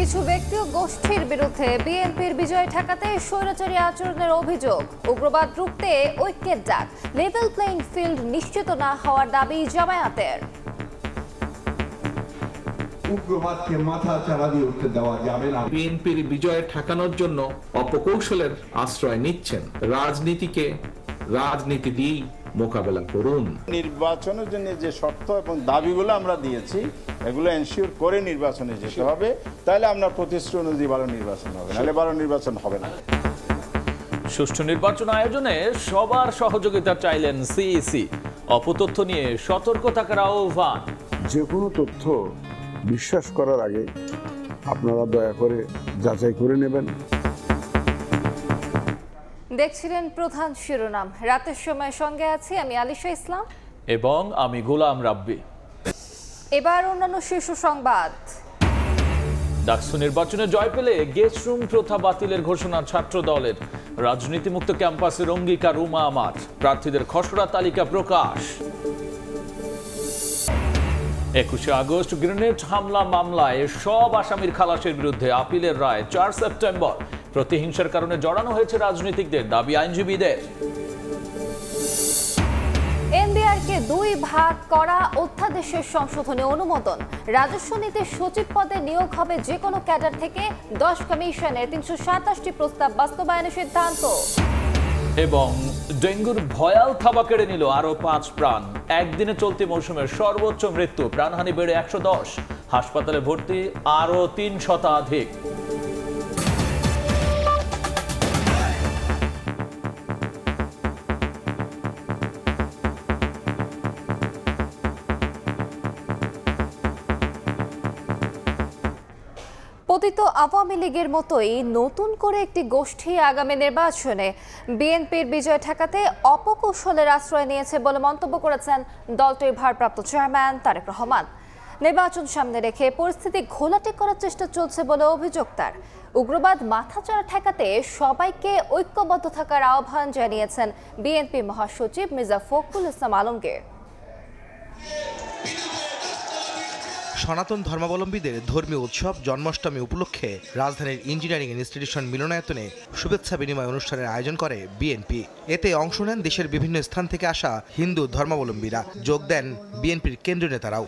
কিছু ব্যক্তি ও গোষ্ঠীর বিরুদ্ধে বিএনপির বিজয় ঠেকাতে স্বৈরাচারী আচরণের অভিযোগ, উগ্রবাদ রুখতে ঐক্যের ডাক, লেভেল প্লেইং ফিল্ড নিশ্চিত না হওয়ার দাবি জামায়াতের। উগ্রবাদকে মাথা চাড়া দিয়ে উঠতে দেওয়া যাবে না। বিএনপির বিজয় ঠেকানোর জন্য অপকৌশলের আশ্রয় নিচ্ছেন। রাজনীতিকে রাজনীতি দিয়েই মোকাবেলা করুন। নির্বাচনের জন্য যে শর্ত এবং দাবিগুলো আমরা দিয়েছি এগুলো এনশিওর করে নির্বাচনে যেতে হবে, তাহলে আমরা প্রতিশ্রুতি অনুযায়ী ভালো নির্বাচন হবে, নাহলে ভালো নির্বাচন হবে না। সুষ্ঠু নির্বাচন আয়োজনে সবার সহযোগিতা চাইলেন সিইসি। অপতথ্য নিয়ে সতর্ক থাকার আহ্বান। যে কোনো তথ্য বিশ্বাস করার আগে আপনারা দয়া করে যাচাই করে নেবেন। দেখছিলেন প্রধান শিরোনাম। রাতের সময় সঙ্গে আছি আমি আলিশা ইসলাম এবং আমি গোলাম রাব্বি। এবার অন্যান্য শীর্ষ সংবাদ। ডাকসু নির্বাচনে জয় পেলে গেস্ট রুম প্রথা বাতিলের ঘোষণা ছাত্র দলের। রাজনীতিমুক্ত ক্যাম্পাসের অঙ্গীকার উমা আমার। প্রার্থীদের খসড়া তালিকা প্রকাশ। 21শে আগস্ট গ্রেনেড হামলা মামলায় সব আসামির খালাসের বিরুদ্ধে আপিলের রায় 4 সেপ্টেম্বর। প্রতিহিংসার কারণে জড়ানো হয়েছে রাজনীতিকদের, দাবি আইনজীবীদের। এনবিআরকে 2 ভাগ করা অধ্যাদেশের সংশোধনে অনুমোদন। রাজস্ব নীতির সচিব পদে নিয়োগ হবে যে কোনো ক্যাডার থেকে। 10 কমিশনের 327টি প্রস্তাব বাস্তবায়নের সিদ্ধান্ত। এবং ডেঙ্গুর ভয়াল থাবা কেড়ে নিল আরো 5 প্রাণ। একদিনে চলতি মৌসুমের সর্বোচ্চ মৃত্যু, প্রাণহানি বেড়ে 110। হাসপাতালে ভর্তি আরো 3 শতাধিক। পতিত আওয়ামী লীগের মতোই নতুন করে একটি গোষ্ঠী আগামী নির্বাচনে বিএনপির বিজয় ঠেকাতে অপকৌশলের আশ্রয় নিয়েছে বলে মন্তব্য করেছেন দলটির ভারপ্রাপ্ত চেয়ারম্যান তারেক রহমান। নির্বাচন সামনে রেখে পরিস্থিতি ঘোলাটে করার চেষ্টা চলছে বলে অভিযোগ তার। উগ্রবাদ মাথাচাড়া ঠেকাতে সবাইকে ঐক্যবদ্ধ থাকার আহ্বান জানিয়েছেন বিএনপি মহাসচিব মির্জা ফখরুল ইসলাম আলমগীর। সনাতন ধর্মাবলম্বীদের ধর্মীয় উৎসব জন্মাষ্টমী উপলক্ষে রাজধানীর ইঞ্জিনিয়ারিং ইনস্টিটিউশন মিলনায়তনে শুভেচ্ছা বিনিময় অনুষ্ঠানের আয়োজন করে বিএনপি। এতে অংশ নেন দেশের বিভিন্ন স্থান থেকে আসা হিন্দু ধর্মাবলম্বীরা। যোগ দেন বিএনপির কেন্দ্রীয় নেতারাও।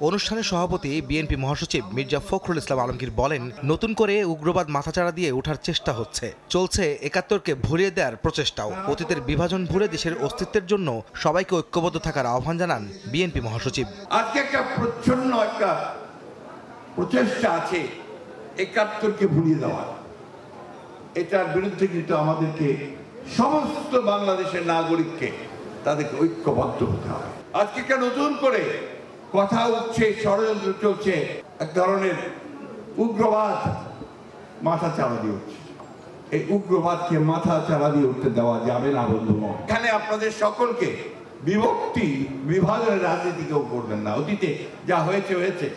অনুষ্ঠানের সভাপতি বিএনপি মহাসচিব মির্জা ফখরুল ইসলাম আলমগীর বলেন, নতুন করে উগ্রবাদ মাথাচাড়া দিয়ে ওঠার চেষ্টা হচ্ছে, চলছে 71কে ভুলিয়ে দেওয়ার প্রচেষ্টাও। অতীতের বিভাজন ভুলে দেশের অস্তিত্বের জন্য সবাইকে ঐক্যবদ্ধ থাকার আহ্বান জানান বিএনপি মহাসচিব। আজকে একটা প্রচ্ছন্ন একটা প্রচেষ্টা আছে 71কে ভুলিয়ে দেওয়া। এটার বিরুদ্ধে কিন্তু আমাদেরকে সমস্ত বাংলাদেশের নাগরিককে তাদেরকে ঐক্যবদ্ধ হতে হবে। আজকে একটা নতুন করে কথা উঠছে, ষড়যন্ত্র চলছে, এক ধরনের উগ্রবাদ মাথা চাড়া দিয়ে উঠছে। এই উগ্রবাদকে মাথা চাড়া দিয়ে উঠতে দেওয়া যাবে না বন্ধুগণ। এখানে আপনাদের সকলকে বিভক্তি বিভাজনের রাজনীতি কেউ করবেন না। অতীতে যা হয়েছে হয়েছে,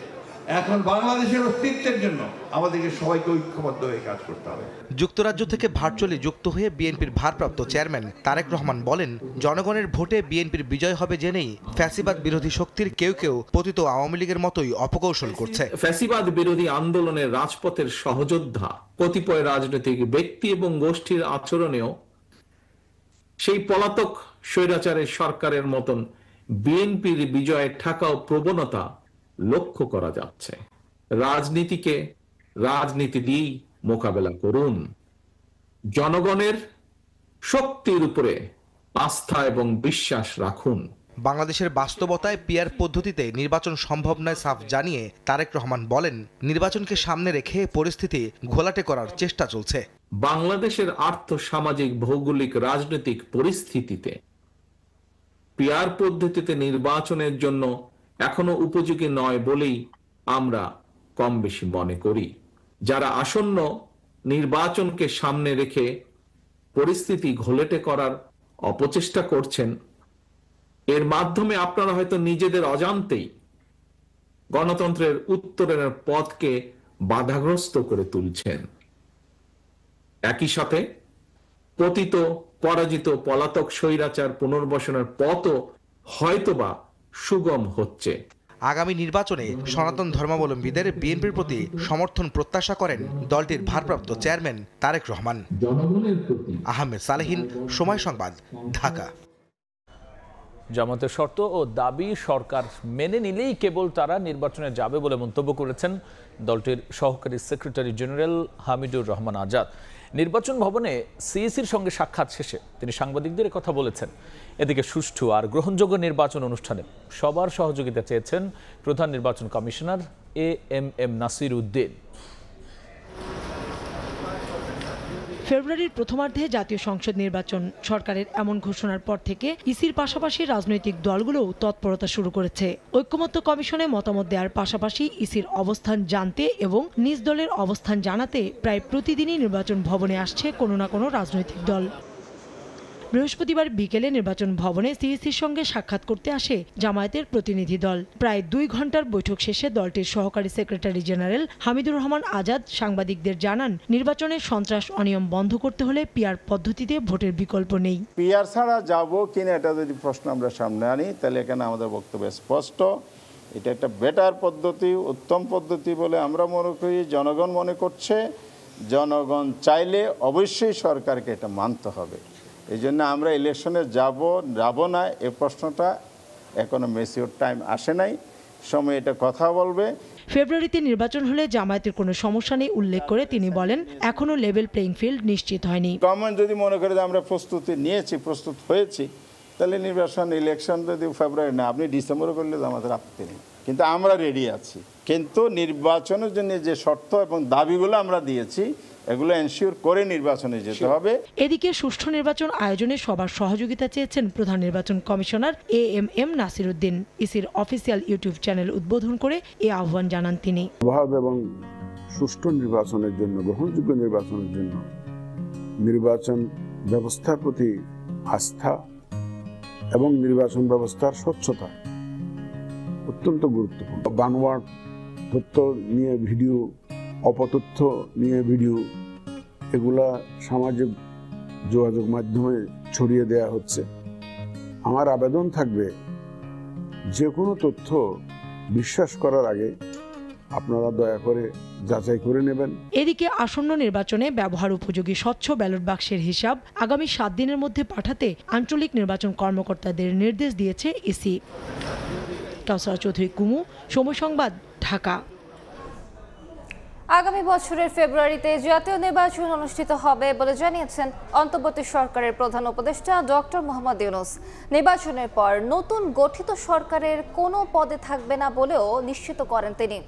এখন বাংলাদেশের অস্তিত্বের জন্য আমাদেরকে সবাইকে ঐক্যবদ্ধ হয়ে কাজ করতে হবে। যুক্তরাজ্য থেকে ভার্চুয়ালি যুক্ত হয়ে বিএনপির ভারপ্রাপ্ত চেয়ারম্যান তারেক রহমান বলেন, জনগণের ভোটে বিএনপির বিজয় হবে জেনেই ফ্যাসিবাদ বিরোধী শক্তির কেউ কেউ পতিত আওয়ামী লীগের মতোই অপকৌশল করছে। ফ্যাসিবাদ বিরোধী আন্দোলনের রাজপথের সহযোদ্ধা কতিপয় রাজনৈতিক ব্যক্তি এবং গোষ্ঠীর আচরণেও সেই পলাতক স্বৈরাচারের সরকারের মতন বিএনপির বিজয়ের ঠেকাও প্রবণতা লক্ষ্য করা যাচ্ছে। রাজনীতিকে রাজনীতি দিয়েই মোকাবেলা করুন। জনগণের শক্তির উপরে আস্থা এবং বিশ্বাস রাখুন। বাংলাদেশের বাস্তবতায় পিআর পদ্ধতিতে নির্বাচন সম্ভব নয় সাফ জানিয়ে তারেক রহমান বলেন, নির্বাচনকে সামনে রেখে পরিস্থিতি ঘোলাটে করার চেষ্টা চলছে। বাংলাদেশের আর্থ সামাজিক ভৌগোলিক রাজনৈতিক পরিস্থিতিতে পিআর পদ্ধতিতে নির্বাচনের জন্য এখনো উপযোগী নয় বলেই আমরা কম বেশি মনে করি। যারা আসন্ন নির্বাচনকে সামনে রেখে পরিস্থিতি ঘোলাটে করার অপচেষ্টা করছেন, এর মাধ্যমে আপনারা হয়তো নিজেদের অজান্তেই গণতন্ত্রের উত্তরণের পথকে বাধাগ্রস্ত করে তুলছেন। একই সাথে পতিত পরাজিত পলাতক স্বৈরাচার পুনর্বাসনের পথও হয়তোবা সুগম হচ্ছে। আগামী নির্বাচনে সনাতন ধর্মাবলম্বীদের বিএনপির প্রতি সমর্থন প্রত্যাশা করেন দলটির ভারপ্রাপ্ত চেয়ারম্যান তারেক রহমান। আহমেদ সালেহীন, সময় সংবাদ, ঢাকা। জামাতের শর্ত ও দাবি সরকার মেনে নিলেই কেবল তারা নির্বাচনে যাবে বলে মন্তব্য করেছেন দলটির সহকারী সেক্রেটারি জেনারেল হামিদুর রহমান আজাদ। নির্বাচন ভবনে সিইসির সঙ্গে সাক্ষাৎ শেষে তিনি সাংবাদিকদের কথা বলেছেন। এদিকে সুষ্ঠু আর গ্রহণযোগ্য নির্বাচন অনুষ্ঠানে সবার সহযোগিতা চেয়েছেন প্রধান নির্বাচন কমিশনার এএমএম নাসির উদ্দিন। ফেব্রুয়ারির প্রথমার্ধে জাতীয় সংসদ নির্বাচন, সরকারের এমন ঘোষণার পর থেকে ইসির পাশাপাশি রাজনৈতিক দলগুলোও তৎপরতা শুরু করেছে। ঐক্যমত্য কমিশনে মতামত দেওয়ার পাশাপাশি ইসির অবস্থান জানতে এবং নিজ দলের অবস্থান জানাতে প্রায় প্রতিদিনই নির্বাচন ভবনে আসছে কোনো না কোনো রাজনৈতিক দল। বৃহস্পতিবার বিকেলে নির্বাচন ভবনে সিইসির সঙ্গে সাক্ষাৎ করতে আসে জামায়াতের প্রতিনিধি দল। প্রায় 2 ঘন্টার বৈঠক শেষে দলটির সহকারী সেক্রেটারি জেনারেল হামিদুর রহমান আজাদ সাংবাদিকদের জানান, নির্বাচনের সন্ত্রাস অনিয়ম বন্ধ করতে হলে পিআর পদ্ধতিতে ভোটের বিকল্প নেই। পিআর ছাড়া যাবো কিনা এটা যদি প্রশ্ন আমরা সামনে আনি, তাহলে এখানে আমাদের বক্তব্য স্পষ্ট। এটা একটা বেটার পদ্ধতি, উত্তম পদ্ধতি বলে আমরা মনে করি। জনগণ মনে করছে, জনগণ চাইলে অবশ্যই সরকারকে এটা মানতে হবে। এই জন্য আমরা ইলেকশনে যাব না এই প্রশ্নটা এখনো ম্যাচিউর টাইম আসে নাই, সময় এটা কথা বলবে। ফেব্রুয়ারিতে নির্বাচন হলে জামায়াতের কোনো সমস্যা নেই উল্লেখ করে তিনি বলেন, এখনো লেভেল প্লেইং ফিল্ড নিশ্চিত হয়নি। গভর্নমেন্ট যদি মনে করে যে আমরা প্রস্তুত হয়েছি, তাহলে ইলেকশন যদি ফেব্রুয়ারি না, আপনি ডিসেম্বরে করলে আমাদের আপত্তি নেই, কিন্তু আমরা রেডি আছি। কিন্তু নির্বাচনের জন্য যে শর্ত এবং দাবিগুলো আমরা দিয়েছি, এগুলো এনশিওর করে নির্বাচনে যেতে হবে। এদিকে সুষ্ঠু নির্বাচন আয়োজনে সবার সহযোগিতা চেয়েছেন প্রধান নির্বাচন কমিশনার এএমএম নাসির উদ্দিন। ইসির অফিসিয়াল ইউটিউব চ্যানেল উদ্বোধন করে এই আহ্বান জানান তিনি। অবাধ এবং সুষ্ঠু নির্বাচনের জন্য, গ্রহণযোগ্য নির্বাচনের জন্য নির্বাচন ব্যবস্থার প্রতি আস্থা এবং নির্বাচন ব্যবস্থার স্বচ্ছতা অত্যন্ত গুরুত্বপূর্ণ। বানোয়াট তথ্য নিয়ে ভিডিও, অপতথ্য নিয়ে ভিডিও, এগুলা সামাজিক যোগাযোগ মাধ্যমে ছড়িয়ে দেয়া হচ্ছে। আমার আবেদন থাকবে, যে কোনো তথ্য বিশ্বাস করার আগে আপনারা দয়া করে যাচাই করে নেবেন। এদিকে আসন্ন নির্বাচনে ব্যবহার উপযোগী স্বচ্ছ ব্যালট বাক্সের হিসাব আগামী 7 দিনের মধ্যে পাঠাতে আঞ্চলিক নির্বাচন কর্মকর্তাদের নির্দেশ দিয়েছে ইসি। কাউসার চৌধুরী কুমু, সময় সংবাদ, ঢাকা। আগামী বছরের ফেব্রুয়ারিতে জাতীয় নির্বাচন অনুষ্ঠিত হবে বলে জানিয়েছেন অন্তর্বর্তী সরকারের প্রধান উপদেষ্টা ডক্টর মোহাম্মদ ইউনূস। নির্বাচনের পর নতুন গঠিত সরকারের কোনো পদে থাকবে না বলেও নিশ্চিত করেন তিনি।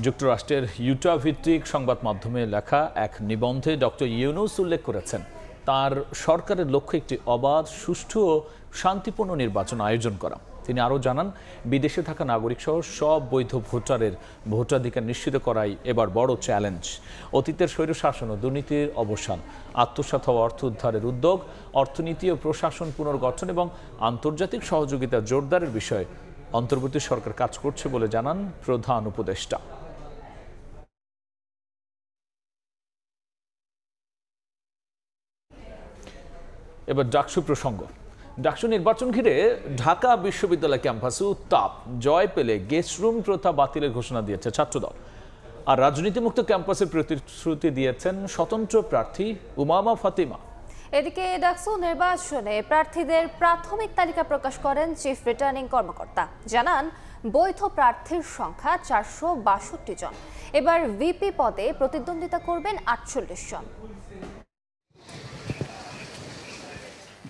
যুক্তরাষ্ট্রের ইউটা ভিত্তিক সংবাদ মাধ্যমে লেখা এক নিবন্ধে ডক্টর ইউনূস উল্লেখ করেছেন, তার সরকারের লক্ষ্য একটি অবাধ, সুষ্ঠু ও শান্তিপূর্ণ নির্বাচন আয়োজন করা। তিনি আরও জানান, বিদেশে থাকা নাগরিক সহ সব বৈধ ভোটারের ভোটাধিকার নিশ্চিত করাই এবার বড় চ্যালেঞ্জ। অতীতের স্বৈরশাসন ও দুর্নীতির অবসান, আত্মসাৎ হওয়া অর্থ উদ্ধারের উদ্যোগ, অর্থনীতি ও প্রশাসন পুনর্গঠন এবং আন্তর্জাতিক সহযোগিতা জোরদারের বিষয়ে অন্তর্বর্তী সরকার কাজ করছে বলে জানান প্রধান উপদেষ্টা। এবার ডাকসু প্রসঙ্গ। ডাকসু নির্বাচন ঘিরে ঢাকা বিশ্ববিদ্যালয় ক্যাম্পাসে উত্তাপ। জয় পেলে গেস্ট রুম প্রথা বাতিলের ঘোষণা দিয়েছে ছাত্রদল। আর রাজনীতিমুক্ত ক্যাম্পাসের প্রতিশ্রুতি দিয়েছেন স্বতন্ত্র প্রার্থী উমামা ফাতিমা। এদিকে ডাকসু নির্বাচনে প্রার্থীদের প্রাথমিক তালিকা প্রকাশ করেন চিফ রিটার্নিং কর্মকর্তা। জানান, বৈধ প্রার্থীর সংখ্যা 462 জন। এবার ভিপি পদে প্রতিদ্বন্দ্বিতা করবেন 48 জন।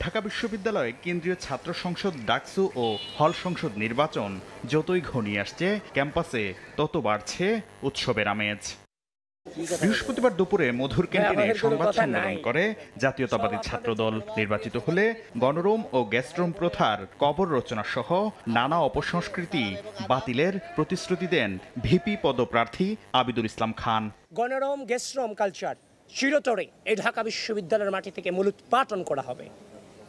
ঢাকা বিশ্ববিদ্যালয়ে কেন্দ্রীয় ছাত্র সংসদ ডাকসু ও হল সংসদ নির্বাচন যতই ঘনিয়ে আসছে, ক্যাম্পাসে তত বাড়ছে উৎসবের আমেজ। বৃহস্পতিবার দুপুরে মধুর ক্যান্টিনে সংবাদ সম্মেলন করে জাতীয়তাবাদী ছাত্রদল। নির্বাচিত হলে গণরুম ও গেস্টরুম প্রথার কবর রচনা সহ নানা অপসংস্কৃতি বাতিলের প্রতিশ্রুতি দেন ভিপি পদপ্রার্থী আবিদুল ইসলাম খান। গণরুম গেস্টরুম কালচার চিরতরে এই ঢাকা বিশ্ববিদ্যালয়ের মাটি থেকে মূলোৎপাটন করা হবে।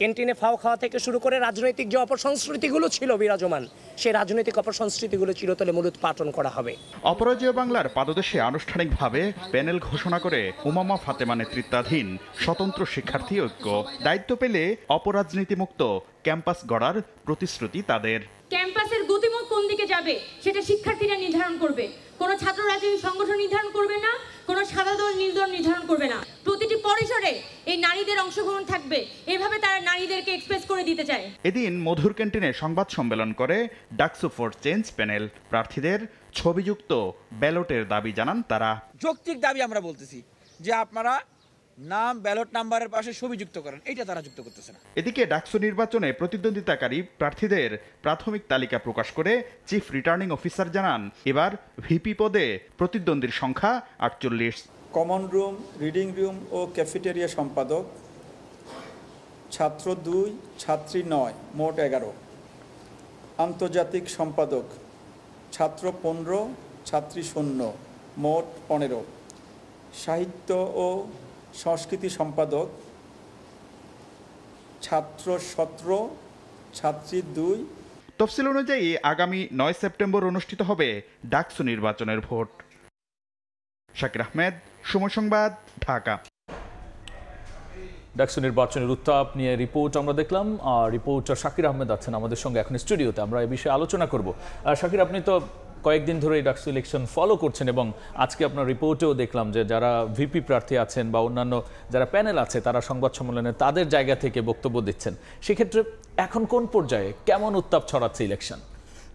ক্যান্টিনে ফাও খাওয়া থেকে শুরু করে রাজনৈতিক যে অপসংস্কৃতিগুলো ছিল বিরাজমান, সেই রাজনৈতিক অপসংস্কৃতিগুলো চিরতরে মূলোৎপাটন করা হবে। অপরাজেয় বাংলার পাদদেশে আনুষ্ঠানিকভাবে প্যানেল ঘোষণা করে উমামা ফাতেমা নেতৃত্বাধীন স্বতন্ত্র শিক্ষার্থী ঐক্য। দায়িত্ব পেলে অপরাজনীতিমুক্ত ক্যাম্পাস গড়ার প্রতিশ্রুতি তাদের। ক্যাম্পাসের গতিমুখ কোন দিকে যাবে সেটা শিক্ষার্থীরা নির্ধারণ করবে। কোনো ছাত্র রাজনৈতিক সংগঠন নির্ধারণ করবে না, কোনো সাদা দল নীল দল নির্ধারণ করবে না। প্রতিটি পরিসরে এই নারীদের অংশগ্রহণ থাকবে, এভাবে তারা নারীদেরকে এক্সপ্রেস করে দিতে চায়। এদিন মধুর ক্যান্টিনে সংবাদ সম্মেলন করে ডাকসু ফর চেঞ্জ প্যানেল। প্রার্থীদের ছবিযুক্ত ব্যালটের দাবি জানান তারা। যৌক্তিক দাবি আমরা বলতেছি যে আপনারা নাম ব্যালট নাম্বারের পাশে ছবিযুক্ত করেন, এটা তারা যুক্ত করতেছে না। এদিকে ডাকসু নির্বাচনে প্রতিদ্বন্দ্বিতাকারী প্রার্থীদের প্রাথমিক তালিকা প্রকাশ করে চিফ রিটার্নিং অফিসার জানান এবার ভিপি পদে প্রতিদ্বন্দ্বীর সংখ্যা 48। কমন রুম, রিডিং রুম ও ক্যাফেটেরিয়া সম্পাদক ছাত্র 2, ছাত্রী 9, মোট 11। আন্তর্জাতিক সম্পাদক ছাত্র 15, ছাত্রী 0, মোট 15। সাহিত্য ও সংস্কৃতি সম্পাদক ছাত্র 17, ছাত্রী 2। তফসিল অনুযায়ী আগামী 9 সেপ্টেম্বর অনুষ্ঠিত হবে ডাকসু নির্বাচনের ভোট। শাকির আহমেদ, সময় সংবাদ, ঢাকা। ডাকসু নির্বাচনের উত্তাপ নিয়ে রিপোর্ট আমরা দেখলাম। রিপোর্টার শাকির আহমেদ আছেন আমাদের সঙ্গে এখন স্টুডিওতে, আমরা এই বিষয়ে আলোচনা করব। শাকির, আপনি তো কয়েকদিন ধরে এই ডাকসু ইলেকশন ফলো করছেন এবং আজকে আপনার রিপোর্টেও দেখলাম যে যারা ভিপি প্রার্থী আছেন বা অন্যান্য যারা প্যানেল আছে তারা সংবাদ সম্মেলনে তাদের জায়গা থেকে বক্তব্য দিচ্ছেন। সেক্ষেত্রে এখন কোন পর্যায়ে কেমন উত্তাপ ছড়াচ্ছে ইলেকশন?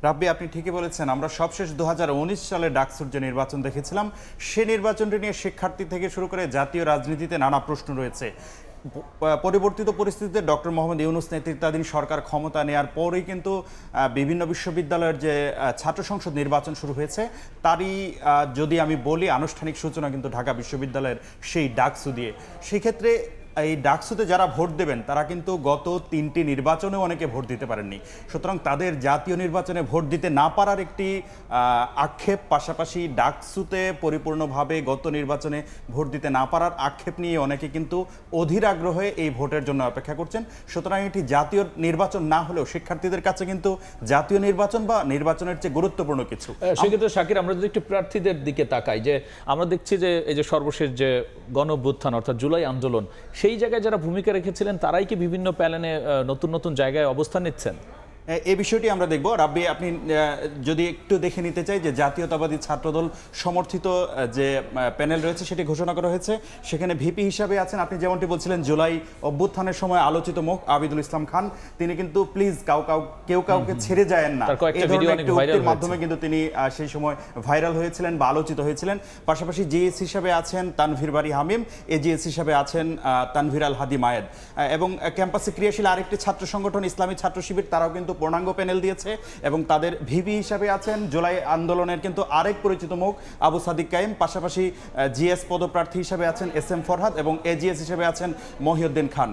রাব্বি, আপনি ঠিকই বলেছেন। আমরা সবশেষ 2019 সালে ডাকসুর যে নির্বাচন দেখেছিলাম, সে নির্বাচনটি নিয়ে শিক্ষার্থী থেকে শুরু করে জাতীয় রাজনীতিতে নানা প্রশ্ন রয়েছে। পরিবর্তিত পরিস্থিতিতে ডক্টর মোহাম্মদ ইউনূস নেতৃত্বাধীন সরকার ক্ষমতা নেওয়ার পরেই কিন্তু বিভিন্ন বিশ্ববিদ্যালয়ের যে ছাত্র সংসদ নির্বাচন শুরু হয়েছে, তারই যদি আমি বলি আনুষ্ঠানিক সূচনা কিন্তু ঢাকা বিশ্ববিদ্যালয়ের সেই ডাকসু দিয়ে। সেক্ষেত্রে এই ডাকসুতে যারা ভোট দেবেন তারা কিন্তু গত 3টি নির্বাচনেও অনেকে ভোট দিতে পারেননি। সুতরাং তাদের জাতীয় নির্বাচনে ভোট দিতে না পারার একটি আক্ষেপ, পাশাপাশি ডাকসুতে পরিপূর্ণভাবে গত নির্বাচনে ভোট দিতে না পারার আক্ষেপ নিয়ে অনেকে কিন্তু অধীর আগ্রহে এই ভোটের জন্য অপেক্ষা করছেন। সুতরাং এটি জাতীয় নির্বাচন না হলেও শিক্ষার্থীদের কাছে কিন্তু জাতীয় নির্বাচন বা নির্বাচনের চেয়ে গুরুত্বপূর্ণ কিছু। সেক্ষেত্রে শাকির, আমরা যদি একটু প্রার্থীদের দিকে তাকাই, যে আমরা দেখছি যে এই যে সর্বশেষ যে গণঅভ্যুত্থান অর্থাৎ জুলাই আন্দোলন, সেই জায়গায় যারা ভূমিকা রেখেছিলেন তারাই কি বিভিন্ন প্যানেলে নতুন নতুন জায়গায় অবস্থান নিচ্ছেন? এই বিষয়টি আমরা দেখব। রাব্বি, আপনি যদি একটু দেখে নিতে চাই যে জাতীয়তাবাদী ছাত্রদল সমর্থিত যে প্যানেল রয়েছে সেটি ঘোষণা করা হয়েছে। সেখানে ভিপি হিসাবে আছেন, আপনি যেমনটি বলছিলেন, জুলাই অভ্যুত্থানের সময় আলোচিত মুখ আবিদুল ইসলাম খান। তিনি কিন্তু প্লিজ কেউ কাউকে ছেড়ে যায়েন না, এই ধরনের একটি উক্তির মাধ্যমে কিন্তু তিনি সেই সময় ভাইরাল হয়েছিলেন বা আলোচিত হয়েছিলেন। পাশাপাশি জিএস হিসাবে আছেন তানভীর বারী হামিম, এজিএস হিসাবে আছেন তানভীর আল হাদি মায়েদ। এবং ক্যাম্পাসে ক্রিয়াশীল আরেকটি ছাত্র সংগঠন ইসলামী ছাত্র শিবির, তারাও কিন্তু পূর্ণাঙ্গ প্যানেল দিয়েছে এবং তাদের ভিপি হিসাবে আছেন জুলাই আন্দোলনের কিন্তু আরেক পরিচিত মুখ আবু সাদিক কাইম। পাশাপাশি জিএস পদপ্রার্থী হিসাবে আছেন SM ফরহাদ এবং এজিএস হিসাবে আছেন মহিউদ্দিন খান।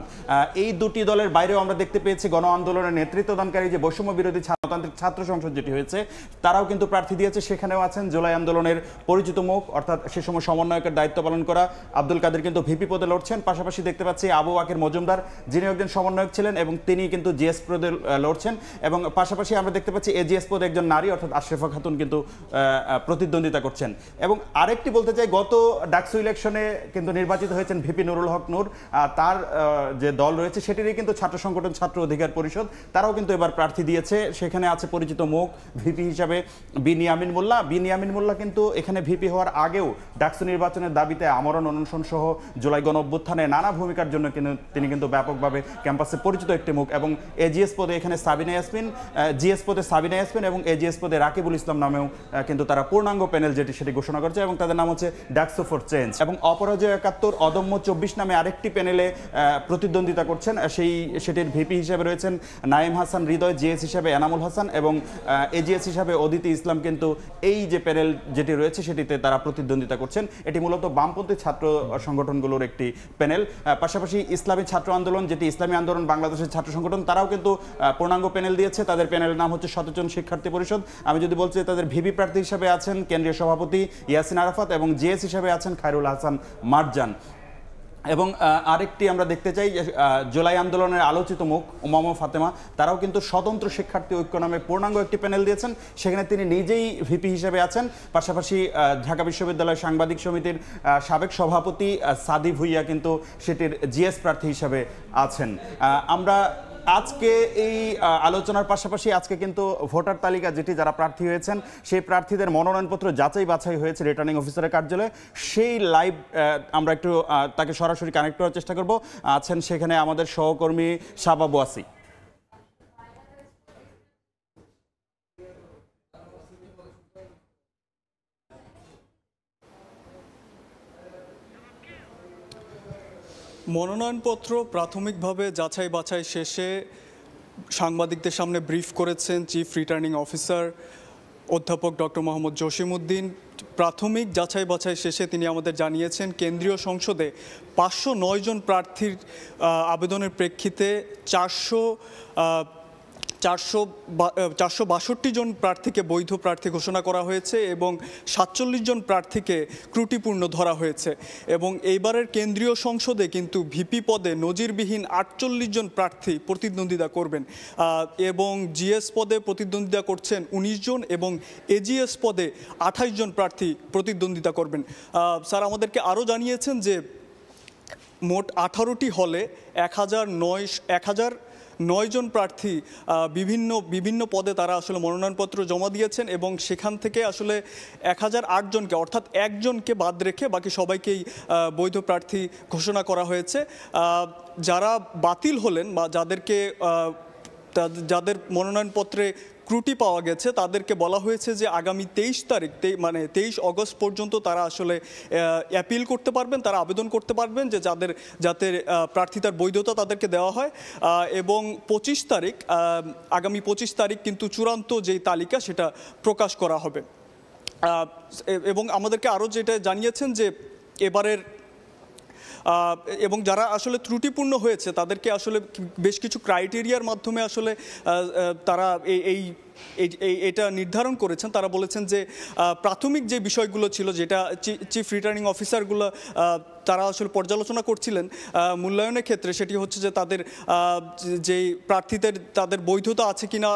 এই দুটি দলের বাইরেও আমরা দেখতে পেয়েছি গণ আন্দোলনের নেতৃত্বদানকারী যে বৈষম্য বিরোধী ছাত্রতান্ত্রিক ছাত্র সংসদ যেটি হয়েছে, তারাও কিন্তু প্রার্থী দিয়েছে। সেখানেও আছেন জুলাই আন্দোলনের পরিচিত মুখ অর্থাৎ সে সময় সমন্বয়কের দায়িত্ব পালন করা আব্দুল কাদের কিন্তু ভিপি পদে লড়ছেন। পাশাপাশি দেখতে পাচ্ছি আবু ওয়াকির মজুমদার, যিনি একজন সমন্বয়ক ছিলেন এবং তিনি কিন্তু জিএস পদে লড়ছেন। এবং পাশাপাশি আমরা দেখতে পাচ্ছি এজিএস পদে একজন নারী অর্থাৎ আশরাফা খাতুন কিন্তু প্রতিদ্বন্দ্বিতা করছেন। এবং আরেকটি বলতে চাই, গত ডাকসু ইলেকশনে কিন্তু নির্বাচিত হয়েছেন ভিপি নুরুল হক নূর। তার যে দল রয়েছে সেটিরই কিন্তু ছাত্র সংগঠন ছাত্র অধিকার পরিষদ, তারাও কিন্তু এবার প্রার্থী দিয়েছে। সেখানে আছে পরিচিত মুখ ভিপি হিসাবে বিনিয়ামিন মোল্লা। বিনিয়ামিন মোল্লা কিন্তু এখানে ভিপি হওয়ার আগেও ডাকসু নির্বাচনের দাবিতে আমরণ অনশন সহ জুলাই গণঅভ্যুত্থানে নানা ভূমিকার জন্য তিনি কিন্তু ব্যাপকভাবে ক্যাম্পাসে পরিচিত একটি মুখ। এবং এজিএস পদে এখানে সাবিনা ইয়াসমিন, জিএস পদে সাবিনা ইয়াসমিন এবং এজিএস পদে রাকিবুল ইসলাম নামেও কিন্তু তারা পূর্ণাঙ্গ প্যানেল যেটি সেটি ঘোষণা করেছে এবং তাদের নাম হচ্ছে ডাকসু ফর চেঞ্জ। এবং অপরাজয় 71 অদম্য 24 নামে আরেকটি প্যানেলে প্রতিদ্বন্দ্বিতা করছেন। সেটির ভিপি হিসেবে রয়েছেন নাইম হাসান হৃদয়, জিএস হিসাবে এনামুল হাসান এবং এজিএস হিসাবে অদিতি ইসলাম। কিন্তু এই যে প্যানেল যেটি রয়েছে সেটিতে তারা প্রতিদ্বন্দ্বিতা করছেন। এটি মূলত বামপন্থী ছাত্র সংগঠনগুলোর একটি প্যানেল। পাশাপাশি ইসলামী ছাত্র আন্দোলন, যেটি ইসলামী আন্দোলন বাংলাদেশের ছাত্র সংগঠন, তারাও কিন্তু পূর্ণাঙ্গ প্যানেল দিয়েছে। তাদের প্যানেলের নাম হচ্ছে সচেতন শিক্ষার্থী পরিষদ। আমি যদি বলছি, তাদের ভিপি প্রার্থী হিসাবে আছেন কেন্দ্রীয় সভাপতি ইয়াসিন আরাফাত এবং জিএস হিসাবে আছেন খায়রুল হাসান মারজান। এবং আরেকটি আমরা দেখতে চাই যে জুলাই আন্দোলনের আলোচিত মুখ উমামা ফাতেমা, তারাও কিন্তু স্বতন্ত্র শিক্ষার্থী ঐক্য নামে পূর্ণাঙ্গ একটি প্যানেল দিয়েছেন। সেখানে তিনি নিজেই ভিপি হিসেবে আছেন। পাশাপাশি ঢাকা বিশ্ববিদ্যালয় সাংবাদিক সমিতির সাবেক সভাপতি সাদি ভুইয়া কিন্তু সেটির জিএস প্রার্থী হিসাবে আছেন। আমরা আজকে এই আলোচনার পাশাপাশি আজকে কিন্তু ভোটার তালিকা যেটি যারা প্রার্থী হয়েছেন সেই প্রার্থীদের মনোনয়নপত্র যাচাই বাছাই হয়েছে রিটার্নিং অফিসারের কার্যালয়ে। সেই লাইভ আমরা একটু তাকে সরাসরি কানেক্ট করার চেষ্টা করব। আছেন সেখানে আমাদের সহকর্মী শাবাবু আসি। মনোনয়নপত্র প্রাথমিকভাবে যাচাই বাছাই শেষে সাংবাদিকদের সামনে ব্রিফ করেছেন চিফ রিটার্নিং অফিসার অধ্যাপক ডক্টর মোহাম্মদ জসিমউদ্দিন। প্রাথমিক যাচাই বাছাই শেষে তিনি আমাদের জানিয়েছেন কেন্দ্রীয় সংসদে 509 জন প্রার্থীর আবেদনের প্রেক্ষিতে 462 জন প্রার্থীকে বৈধ প্রার্থী ঘোষণা করা হয়েছে এবং 47 জন প্রার্থীকে ত্রুটিপূর্ণ ধরা হয়েছে। এবং এইবারের কেন্দ্রীয় সংসদে কিন্তু ভিপি পদে নজিরবিহীন 48 জন প্রার্থী প্রতিদ্বন্দ্বিতা করবেন এবং জিএস পদে প্রতিদ্বন্দ্বিতা করছেন 19 জন এবং এজিএস পদে 28 জন প্রার্থী প্রতিদ্বন্দ্বিতা করবেন। স্যার আমাদেরকে আরও জানিয়েছেন যে মোট 18টি হলে 1009 জন প্রার্থী বিভিন্ন পদে তারা আসলে মনোনয়নপত্র জমা দিয়েছেন এবং সেখান থেকে আসলে 1008 জনকে অর্থাৎ একজনকে বাদ রেখে বাকি সবাইকেই বৈধ প্রার্থী ঘোষণা করা হয়েছে। যারা বাতিল হলেন বা যাদের মনোনয়নপত্রে ত্রুটি পাওয়া গেছে তাদেরকে বলা হয়েছে যে আগামী 23 তারিখ মানে 23 অগস্ট পর্যন্ত তারা আসলে অ্যাপিল করতে পারবেন, তারা আবেদন করতে পারবেন যে যাতে প্রার্থিতার বৈধতা তাদেরকে দেওয়া হয় এবং 25 তারিখ আগামী 25 তারিখ কিন্তু চূড়ান্ত যেই তালিকা সেটা প্রকাশ করা হবে। এবং আমাদেরকে আরও যেটা জানিয়েছেন যে এবারের এবং যারা আসলে ত্রুটিপূর্ণ হয়েছে তাদেরকে আসলে বেশ কিছু ক্রাইটেরিয়ার মাধ্যমে আসলে তারা এটা নির্ধারণ করেছেন। তারা বলেছেন যে প্রাথমিক যে বিষয়গুলো ছিল যেটা চিফ রিটার্নিং অফিসারগুলো তারা আসলে পর্যালোচনা করছিলেন মূল্যায়নের ক্ষেত্রে, সেটি হচ্ছে যে তাদের যেই প্রার্থীদের তাদের বৈধতা আছে কিনা